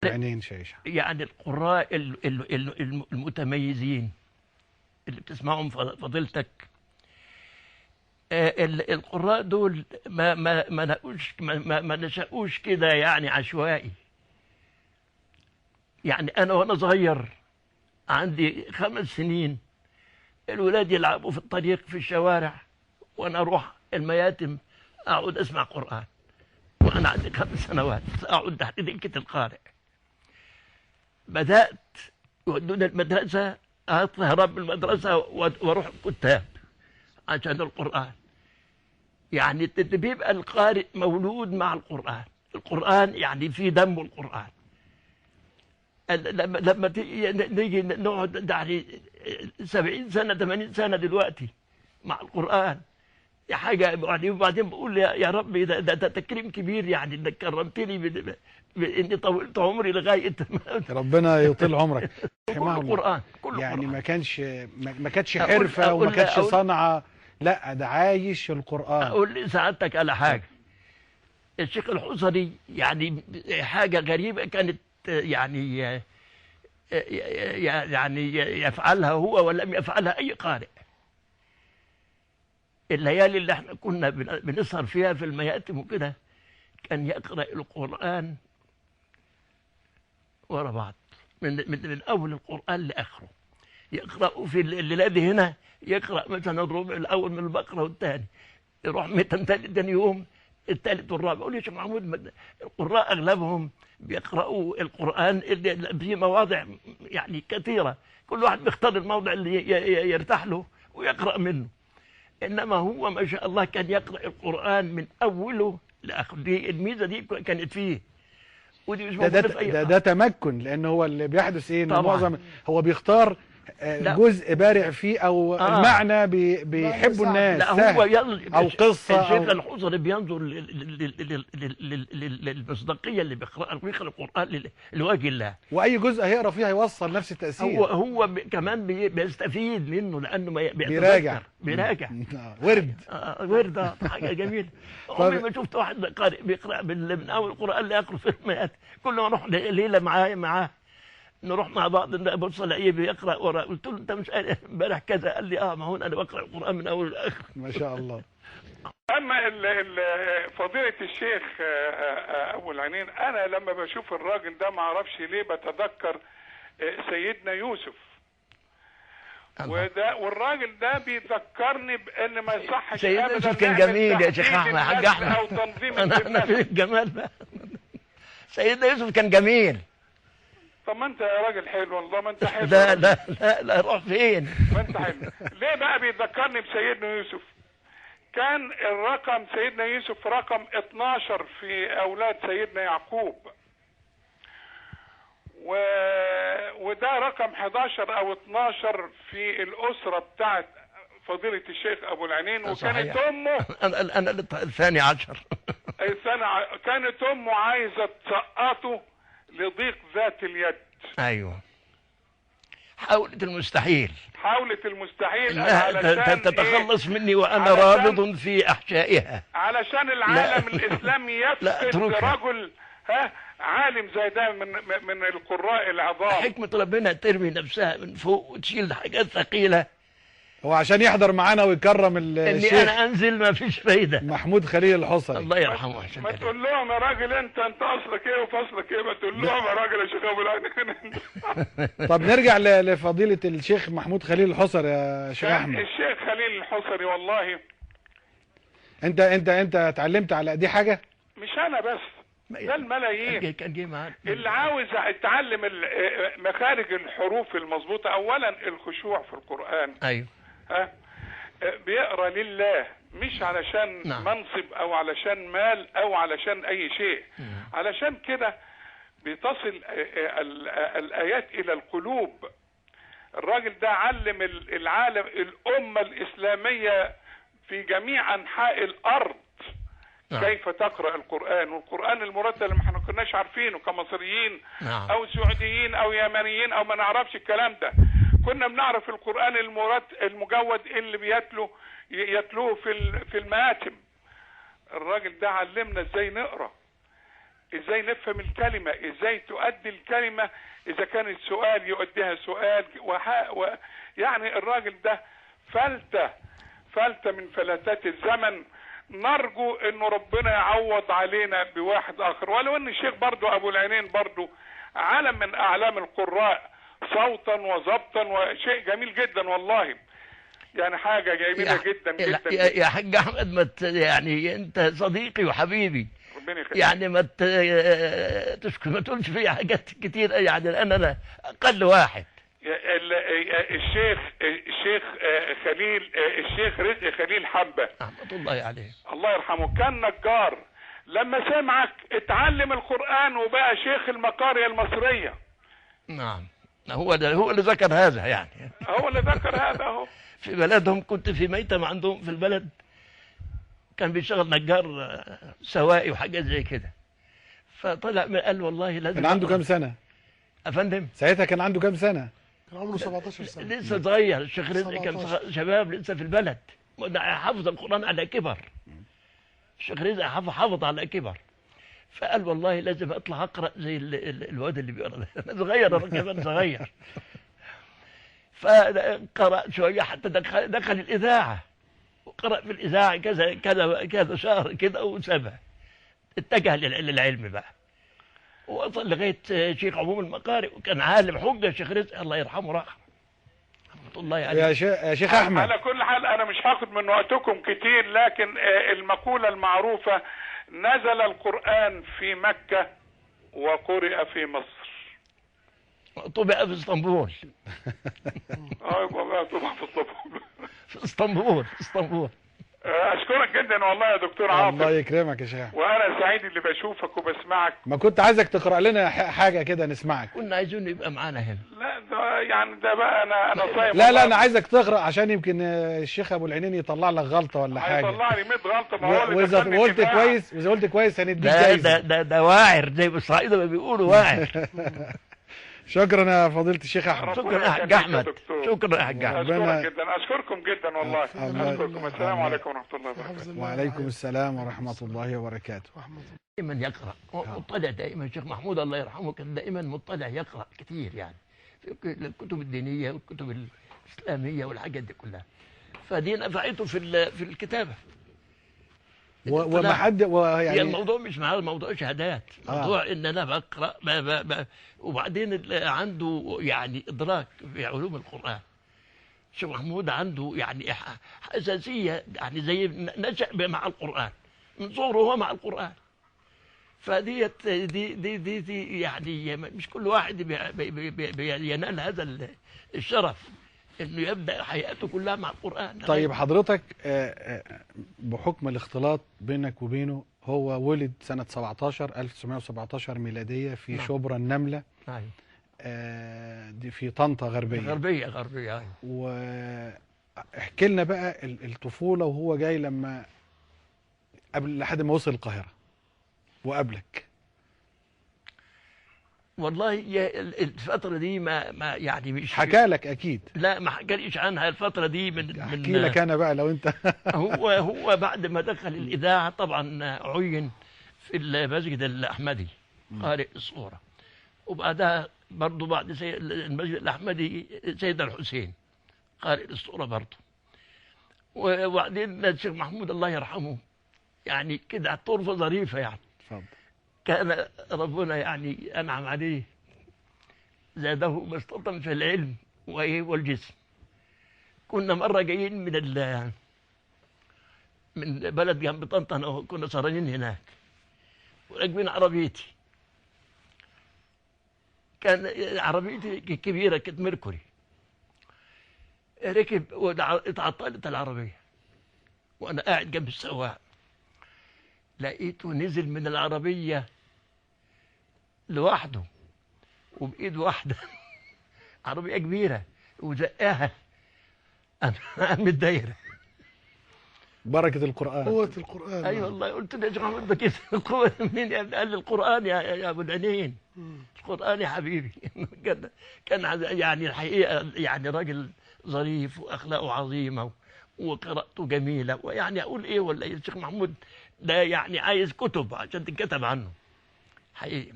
عينين شايشة. يعني القراء المتميزين اللي بتسمعهم فضيلتك، القراء دول ما نشأوش كده يعني عشوائي. يعني أنا وأنا صغير عندي 5 سنين الولاد يلعبوا في الطريق في الشوارع، وأنا أروح المياتم أقعد أسمع قرآن، وأنا عندي 5 سنوات أقعد تحت دكة القارئ. بدأت يودوني المدرسة، أهرب من المدرسة وأروح الكتاب عشان القرآن. يعني بيبقى القارئ مولود مع القرآن، القرآن يعني في دمه القرآن. لما نيجي نقعد يعني 70 سنة 80 سنة دلوقتي مع القرآن حاجة يعني. وبعدين بقول يا رب ده تكريم كبير، يعني انك كرمتني باني طولت عمري لغاية ربنا يطيل عمرك. كل القرآن يعني قرآن. ما كانتش حرفة وما كانتش صنعة، لا ده عايش القرآن. أقول لسعادتك على حاجة. الشيخ الحصري يعني حاجة غريبة كانت، يعني يفعلها هو ولم يفعلها أي قارئ. الليالي اللي احنا كنا بنسهر فيها في المياتم وكده، كان يقرأ القرآن ورا بعض من أول القرآن لآخره. يقرأ في الليلة دي هنا، يقرأ مثلا الربع الأول من البقرة والثاني، يروح تاني يوم الثالث والرابع. يقول يا شيخ محمود القراء أغلبهم بيقرأوا القرآن في مواضع يعني كثيرة، كل واحد بيختار الموضع اللي يرتاح له ويقرأ منه. إنما هو ما شاء الله كان يقرأ القرآن من أوله لآخره. دي الميزة دي كانت فيه، ودي مش موجودة في أي ده تمكن، لأن هو اللي بيحدث إيه؟ إن طبعاً. معظم هو بيختار جزء بارع فيه أو المعنى بيحبوا الناس، لا سهل أو قصة. الشيخ الحصري بينظر للمصداقية اللي بيقرأ القرآن لوجه الله، وأي جزء هيقرأ فيه هيوصل نفس التأثير. هو كمان بيستفيد منه، لأنه بيراجع ورد حاجة جميلة. عمري ما شفت واحد قارئ بيقرأ من أول القرآن لآخره في المئات. كل ما أروح ليلة معاه نروح مع بعض نبص الاقيه بيقرا ورا. قلت له انت مش امبارح كذا؟ قال لي ما هو انا بقرا القران من اول لاخر. ما شاء الله. اما فضيله الشيخ ابو العينين، انا لما بشوف الراجل ده ما اعرفش ليه بتذكر سيدنا يوسف. والراجل ده بيذكرني بان ما يصحش سيدنا يوسف كان جميل يا شيخ احمد، حاج احمد، او تنظيم انا في الجمال بقى. سيدنا يوسف كان جميل. طب ما انت يا راجل حلو والله، ما انت حلو. لا روح فين؟ ما انت حلو. ليه بقى بيذكرني بسيدنا يوسف؟ كان الرقم سيدنا يوسف رقم 12 في اولاد سيدنا يعقوب، وده رقم 11 او 12 في الاسره بتاعت فضيله الشيخ ابو العينين. وكانت امه انا الثاني عشر. كانت امه عايزه تسقطه لضيق ذات اليد. ايوه، حاولت المستحيل علشان تتخلص مني وانا رابض في احشائها، علشان العالم الاسلامي يفقد رجل عالم زي ده من القراء العظام. حكمة ربنا ترمي نفسها من فوق وتشيل حاجات ثقيلة، هو عشان يحضر معانا ويكرم الشيخ. اني انا انزل ما فيش فايدة. محمود خليل الحصري، الله يرحمه. ما تقول لهم يا راجل انت اصلك ايه وفصلك ايه، ما تقول لهم يا راجل يا شيخ ابو العينين. طب نرجع لفضيلة الشيخ محمود خليل الحصري يا شيخ احمد. الشيخ خليل الحصري والله انت اتعلمت على دي حاجة؟ مش انا بس، ده الملايين اللي عاوز يتعلم مخارج الحروف المظبوطة. اولا الخشوع في القرآن. ايوه. بيقرأ لله، مش علشان منصب او علشان مال او علشان اي شيء. علشان كده بتصل الايات الى القلوب. الراجل ده علم العالم، الامة الاسلامية في جميع انحاء الارض كيف تقرأ القرآن. والقرآن المرتل اللي ما كناش عارفينه كمصريين او سعوديين او يمنيين او ما نعرفش الكلام ده. كنا بنعرف القرآن المجود اللي يتلوه في المآتم. الراجل ده علمنا ازاي نقرأ. ازاي نفهم الكلمة، ازاي تؤدي الكلمة، اذا كانت سؤال يؤديها سؤال يعني الراجل ده فلتة من فلتات الزمن. نرجو انه ربنا يعوض علينا بواحد اخر، ولو ان الشيخ برضو ابو العينين برضو علم من اعلام القراء صوتا وضبطا، وشيء جميل جدا والله، يعني حاجة جميلة جدا جدا. يا حاج احمد، يعني انت صديقي وحبيبي، يعني ما تقولش فيا حاجات كتير، يعني انا اقل واحد. الشيخ خليل، الشيخ رزق خليل حبة رحمة الله عليه الله يرحمه، كان نجار، لما سمعك اتعلم القرآن وبقى شيخ المقارئ المصرية. نعم، هو اللي ذكر هذا، يعني هو اللي ذكر هذا. اهو في بلدهم، كنت في ميتم عندهم في البلد، كان بيشتغل نجار سوائي وحاجات زي كده، فطلع قال والله لازم. كان عنده كام سنة افندم؟ ساعتها كان عنده كام سنة؟ كان عمره 17 سنة، لسه صغير. الشيخ رزق كان شباب لسه في البلد، حفظ القرآن على كبر. الشيخ رزق حفظ على كبر، فقال والله لازم اطلع اقرا زي الواد اللي بيقرا ده. انا صغير، انا كمان صغير. فقرأ شوية حتى دخل الإذاعة، وقرأ في الإذاعة كذا شهر كده وسابها، اتجه للعلم بقى، ووصل لغاية شيخ عموم المقارئ، وكان عالم حجة. الشيخ رزق الله يرحمه رحمة الله عليه. يا شيخ أحمد، على كل حال أنا مش هاخد من وقتكم كتير، لكن المقولة المعروفة: نزل القرآن في مكة وقرئ في مصر. طبع في اسطنبول. والله طبع في اسطنبول. في اسطنبول. اشكرك جدا والله يا دكتور عاطف. الله يكرمك يا شيخ، وانا سعيد اللي بشوفك وبسمعك. ما كنت عايزك تقرأ لنا حاجة كده نسمعك. كنا عايزين يبقى معانا هنا. لا ده يعني ده بقى انا صايم. لا انا عايزك تقرأ عشان يمكن الشيخ ابو العينين يطلع لك غلطة ولا حاجة. هيطلع لي 100 غلطة. ما هو واذا قلت كويس هنديك جايزة. ده واعر زي الصعيدة ما بيقولوا، واعر. شكرا يا فضيلة الشيخ احمد. شكرا يا حاج احمد. شكرا يا حاج احمد. اشكرك جدا، اشكركم جدا والله. اشكركم. السلام عليكم ورحمة الله وبركاته. وعليكم السلام ورحمة الله وبركاته. دائما يقرأ، مطلع دائما. الشيخ محمود الله يرحمه كان دائما مطلع، يقرأ كثير يعني في الكتب الدينية والكتب الإسلامية والحاجات دي كلها، فدي نفعته في الكتابة. وما حد يعني الموضوع مش معاه موضوع شهادات، موضوع ان انا بقرا وبعدين عنده يعني ادراك في علوم القران. الشيخ محمود عنده يعني حساسيه، يعني زي نشأ مع القران، من صغره هو مع القران. فديت دي يعني مش كل واحد بينال هذا الشرف انه يبدا حياته كلها مع القران. طيب حضرتك بحكم الاختلاط بينك وبينه، هو ولد سنة 1917 ميلادية في شبرا النملة. دي في طنطا غربية. غربية. واحكي لنا بقى الطفولة وهو جاي لما لحد ما وصل القاهرة وقابلك. والله الفترة دي ما يعني مش حكى لك أكيد. لا ما حكاليش عنها الفترة دي. احكي لك أنا بقى لو أنت. هو بعد ما دخل الإذاعة طبعا عين في المسجد الأحمدي قارئ الصورة، وبعدها برضه بعد المسجد الأحمدي سيد الحسين قارئ الصورة برضه. وبعدين الشيخ محمود الله يرحمه يعني كده طرفة ظريفة، يعني كان ربنا يعني أنعم عليه، زاده بسطة في العلم والجسم. كنا مرة جايين من بلد جنب طنطا، كنا سهرانين هناك وراكبين عربيتي. كان عربيتي كبيرة، كانت ميركوري. ركب واتعطلت العربية وأنا قاعد جنب السواق، لقيته نزل من العربية لوحده وبإيد واحدة عربية كبيرة وزقاها عن الدايرة. بركة القرآن، قوة القرآن. أي والله. قلت له يا شيخ محمود ده كده القوة منين؟ قال لي القرآن يا أبو العينين، القرآن يا حبيبي. كان يعني الحقيقة يعني راجل ظريف وأخلاقه عظيمة وقراءته جميلة، ويعني أقول إيه ولا الشيخ محمود ده يعني عايز كتب عشان تتكتب عنه. حقيقي